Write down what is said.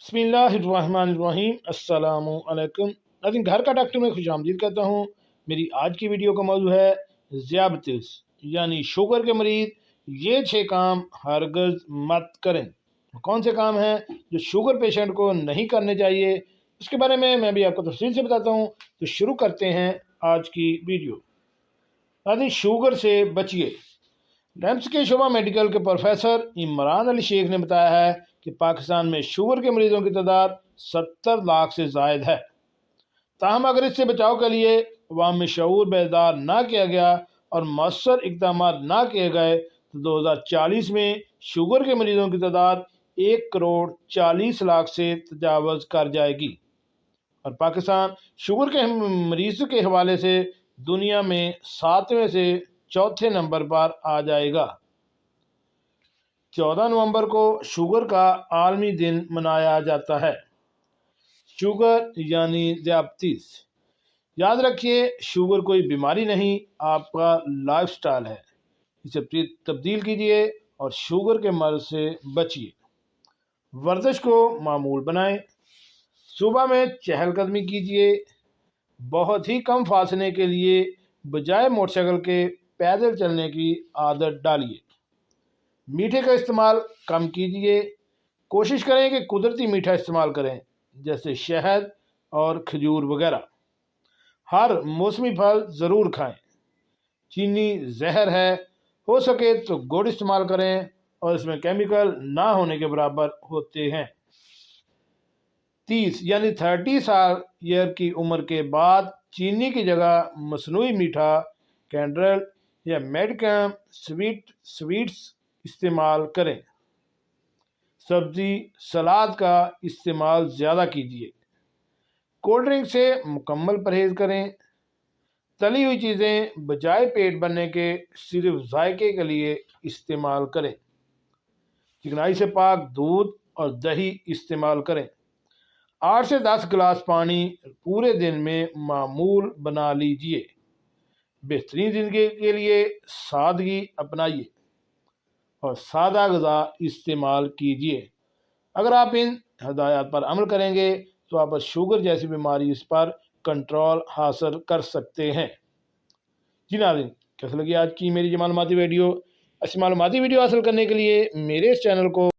बिस्मिल्लाहिर्रहमानिर्रहीम। अस्सलामु अलैकुम नाज़रीन, घर का डॉक्टर में खुश आमदीद कहता हूँ। मेरी आज की वीडियो का मौजू है ज़ियाबतीस यानी शुगर के मरीज़ ये 6 काम हरगज़ मत करें। कौन से काम हैं जो शुगर पेशेंट को नहीं करने चाहिए, उसके बारे में मैं भी आपको तफसील से बताता हूँ। तो शुरू करते हैं आज की वीडियो। नाज़रीन, शुगर से बचिए। रैम्स के शोबा मेडिकल के प्रोफेसर इमरान अली शेख ने बताया है कि पाकिस्तान में शुगर के मरीजों की तादाद 70 लाख से जायद है। ताहम अगर इससे बचाव के लिए अवाम में शऊर बेदार ना किया गया और मौसर इकदाम ना किए गए तो 2040 में शुगर के मरीजों की तादाद 1 करोड़ 40 लाख से तजावज़ कर जाएगी और पाकिस्तान शुगर के मरीज के हवाले से दुनिया में 7वें से चौथे नंबर पर आ जाएगा। 14 नवंबर को शुगर का आलमी दिन मनाया जाता है। शुगर यानी ज़ियाबतीस। याद रखिए, शुगर कोई बीमारी नहीं, आपका लाइफस्टाइल है। इसे तब्दील कीजिए और शुगर के मर्ज से बचिए। वर्जिश को मामूल बनाएं। सुबह में चहलकदमी कीजिए। बहुत ही कम फासले के लिए बजाय मोटरसाइकिल के पैदल चलने की आदत डालिए। मीठे का इस्तेमाल कम कीजिए। कोशिश करें कि कुदरती मीठा इस्तेमाल करें, जैसे शहद और खजूर वगैरह। हर मौसमी फल ज़रूर खाएं। चीनी जहर है, हो सके तो गुड़ इस्तेमाल करें और इसमें केमिकल ना होने के बराबर होते हैं। 30 यानी 30 साल ईयर की उम्र के बाद चीनी की जगह मसनूई मीठा, कैंडल या मेडिकम स्वीट्स इस्तेमाल करें। सब्ज़ी सलाद का इस्तेमाल ज़्यादा कीजिए। कोल्ड ड्रिंक से मुकम्मल परहेज़ करें। तली हुई चीज़ें बजाय पेट भरने के सिर्फ जायके के लिए इस्तेमाल करें। चिकनाई से पाक दूध और दही इस्तेमाल करें। 8 से 10 गिलास पानी पूरे दिन में मामूल बना लीजिए। बेहतरीन ज़िंदगी के लिए सादगी अपनाइए और सादा ग़िज़ा इस्तेमाल कीजिए। अगर आप इन हदायत पर अमल करेंगे तो आप शुगर जैसी बीमारी इस पर कंट्रोल हासिल कर सकते हैं। जी नाज़रीन, कैसे लगी आज की मेरी मालूमाती वीडियो? ऐसी मालूमाती वीडियो हासिल करने के लिए मेरे इस चैनल को